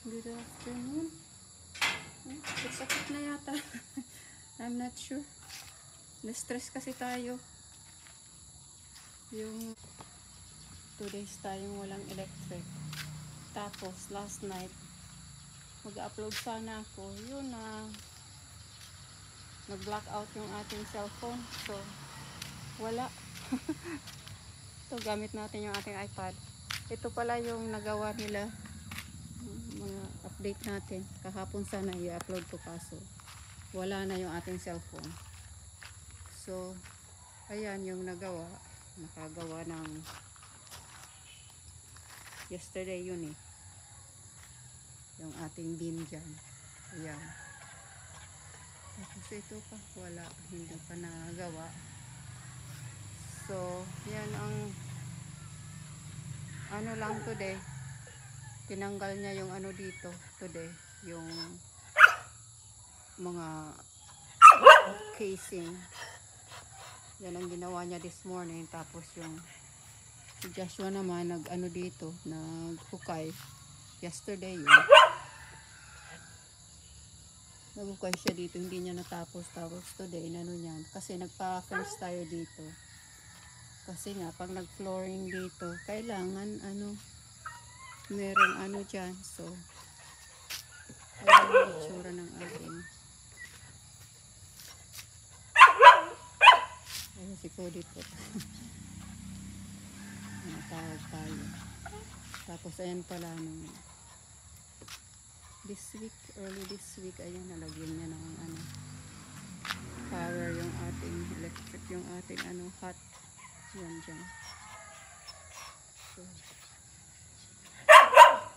Good afternoon. Sakit na yata. I'm not sure. Na-stress kasi tayo. Yung 2 days tayong walang electric. Tapos last night, mag-upload sana ako. Yun na nag-blackout yung ating cellphone. So, wala. Ito, gamit natin yung ating iPad. Ito pala yung nagawa nila. Mga update natin. Kahapon sana i-upload ko kaso wala na yung ating cellphone. So, ayan yung nagawa. Nakagawa ng yesterday yun eh. Yung ating beam dyan. Ayan. Tapos ito pa. Wala. Hindi pa nagawa. So, yan ang ano lang today. Tinanggal niya yung ano dito today. Yung mga casing. Yan ang ginawa niya this morning. Tapos yung si Joshua naman nag ano dito. Naghukay. Yesterday yun. Naghukay siya dito. Hindi niya natapos. Tapos today inano niya. Kasi nagpa-fence tayo dito. Kasi nga pag nag-flooring dito. Kailangan ano. Merong ano dyan. So ayan ang itsura ng ating. Ayan si Cody po. Natawag tayo. Tapos ayan pala nung early this week, ayan nalagyan niya ng ano, power yung ating electric, yung ating ano, hot. Yan dyan. So,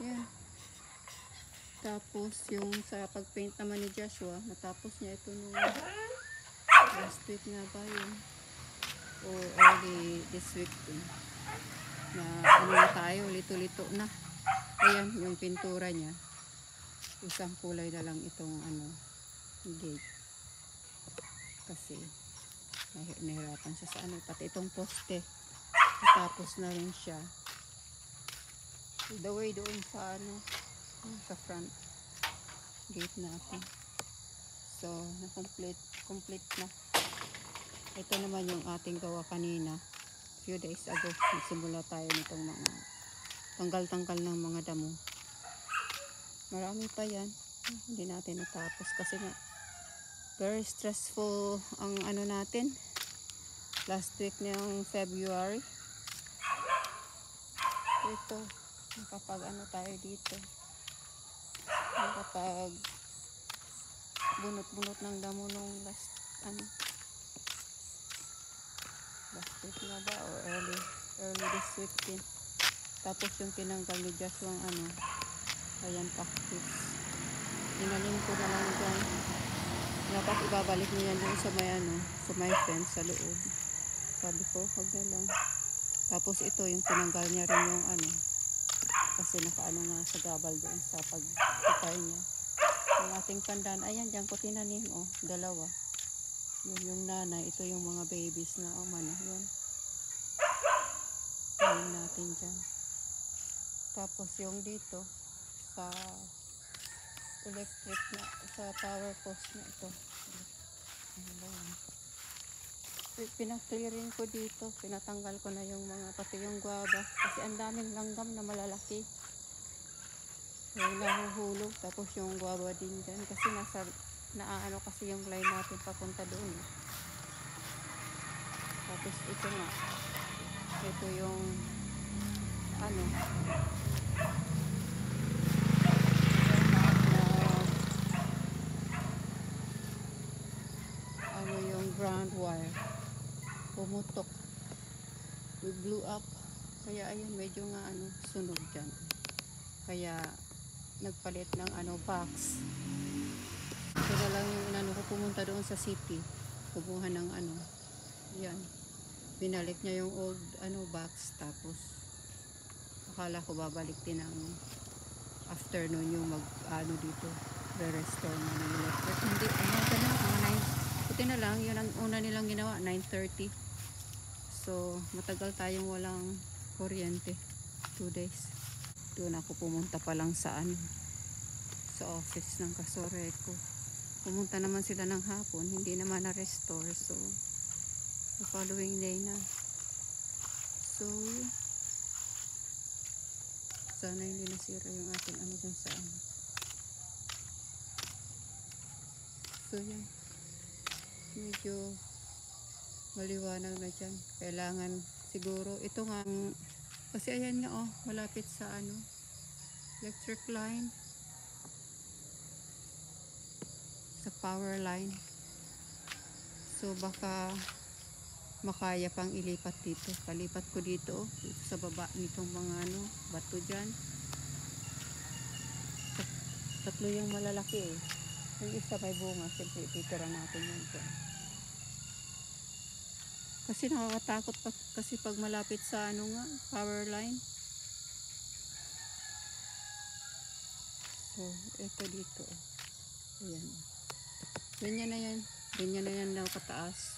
yan. Tapos yung sa pagpaint naman ni Joshua, natapos niya ito nung last week nga ba yun? O early this week din. Na ano na tayo, lito-lito na. Ayan, yung pintura niya. Isang kulay na lang itong ano, gate. Kasi nahirapan siya sa ano, pati itong poste. Tapos na rin siya. The way doon sa ano, sa front gate natin. So, complete na. Ito naman yung ating gawa kanina. Few days ago, nagsimula tayo nitong mga tanggal-tanggal ng mga damo. Marami pa yan. Hindi natin natapos kasi nga very stressful ang ano natin. Last week ng February. Ito, nakapag ano tayo dito. Nakapag bunot-bunot ng damo nung last week na ba o early this week din. Tapos yung tinanggal ni Joshua ang ano, ayan cactus. Inalim ko na lang dyan. Dapat ibabalik niya doon sa may ano, sa may fence sa loob. Sabi ko, huwag na lang. Tapos ito yung tinanggal niya rin yung ano, kasi nakaano nga sa gabal doon sa pagkukay niya. Yung ating pandan, ayan dyan ko tinanim, oh, dalawa. Yun yung nanay, ito yung mga babies na umano, yun. Tanim natin dyan. Tapos yung dito, sa electric na, sa power post na ito. Ano ba yun? Pinaklearing ko dito, pinatanggal ko na yung mga, pati yung guava. Kasi ang daming langgam na malalaki. Yung nahuhulog, tapos yung guava din dyan. Kasi naaano kasi yung line natin papunta doon. Tapos ito nga. Ito yung ano yung ground wire. Pumutok. We blew up. Kaya ayun, medyo nga ano, sunog dyan. Kaya nagpalit ng ano, box. Ito na lang yung ano ko, pumunta doon sa city. Kumuha ng ano, yan. Binalik niya yung old ano box. Tapos akala ko babalik din ng afternoon yung mag ano dito, re-restore na ng electric. Hindi, ano na, mga 9. Buti na lang, yun ang una nilang ginawa, 9:30. So, matagal tayong walang kuryente. 2 days. Doon ako pumunta pa lang sa ano, sa office ng Kasoreco. Pumunta naman sila ng hapon, hindi naman na-restore. So, the following day na. So, yun. Sana hindi nasira yung ating ano dyan sa ano. So, yun. Medyo maliwanag na dyan. Kailangan siguro, ito nga, kasi ayan nga oh, malapit sa ano, electric line. Sa power line. So baka makaya pang ilipat dito. Palipat ko dito, dito sa baba nitong mga ano, bato dyan. Tatlo yung malalaki eh. Yung isa may bunga, siyempre titira natin yun dyan. Kasi nakakatakot pa, kasi pag malapit sa ano nga, power line. So, ito dito. Ayan. Ganyan na yan. Ganyan na yan daw kataas.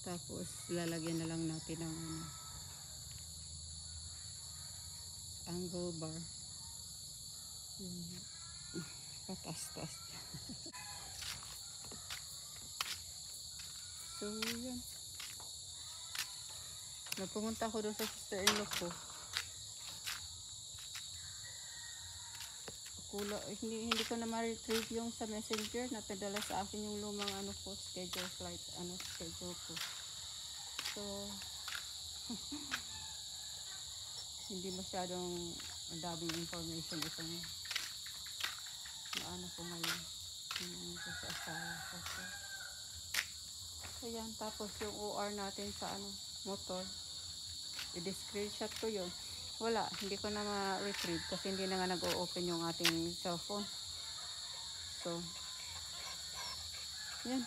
Tapos, lalagyan na lang natin ng ano, angle bar. Patas-tas. So, yan. Nagpumunta ako doon sa sister-in-law ko. Hindi ko na ma-retrieve yung sa messenger na padala sa akin yung lumang ano ko, schedule flight, schedule ko. So, hindi masyadong daming information itong na ano ko ngayon. Yung sa asawa ko. So, yan. Tapos yung OR natin sa ano, motor. I-screenshot ko yun. Wala, hindi ko na ma-retrieve kasi hindi na nga nag-o-open yung ating cellphone. So, yan.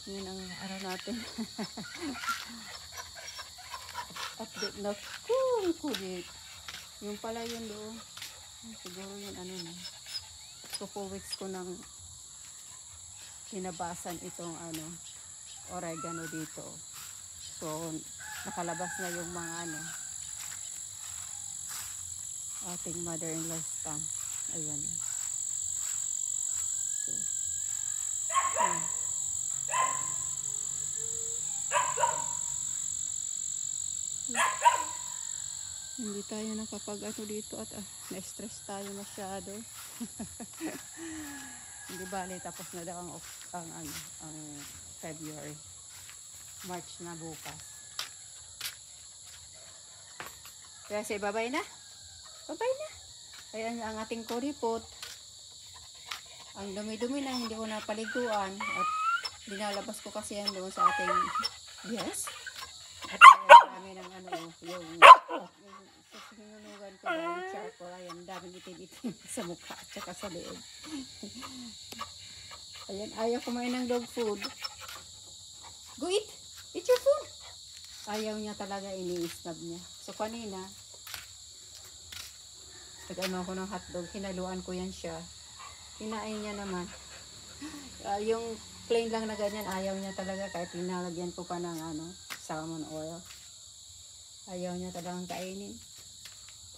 Yan ang araw natin. Update na kulit. Yung pala yun doon. Siguro yun ano na. 2 weeks ko nang kinabasan itong ano, oregano dito. So, nakalabas na yung mga ano, ating mother-in-law's tongue. Ayan. So, ayan. Hindi tayo nakapag-ano dito at na-stress tayo masyado. Hindi bali, tapos na daw ang February. March na bukas. Kaya say bye-bye na. Bye-bye na. Ayan ang ating kuripot. Ang dumi-dumi na, hindi ko napaliguan. At dinalabas ko kasi yan doon sa ating yes. At marami ng ano, yung sa sinunugan ko na yung charcoal. Ayan, daming itim-itim sa mukha at saka sa leeg. Ayan, ayaw kumain ng dog food. Go eat! Eat your food! Ayaw niya talaga, ini-snub niya. So kanina, nag-ano ako ng hotdog, hinaluan ko yan siya. Kinain niya naman. Yung plain lang na ganyan, ayaw niya talaga kahit linalagyan ko pa ng ano, salmon oil. Ayaw niya talagang kainin.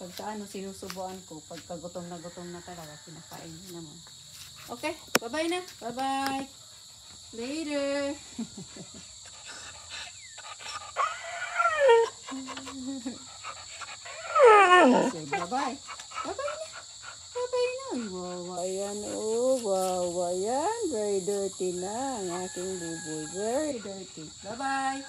Pagka ano, sinusubuan ko, pagka gutom na talaga, kinakain niya naman. Okay, bye-bye na. Bye-bye. Later. Say bye-bye. Bye-bye na. Bye-bye na. Wawa yan. Oh, wawa yan. Very dirty na ang aking buboy. Very dirty. Bye-bye.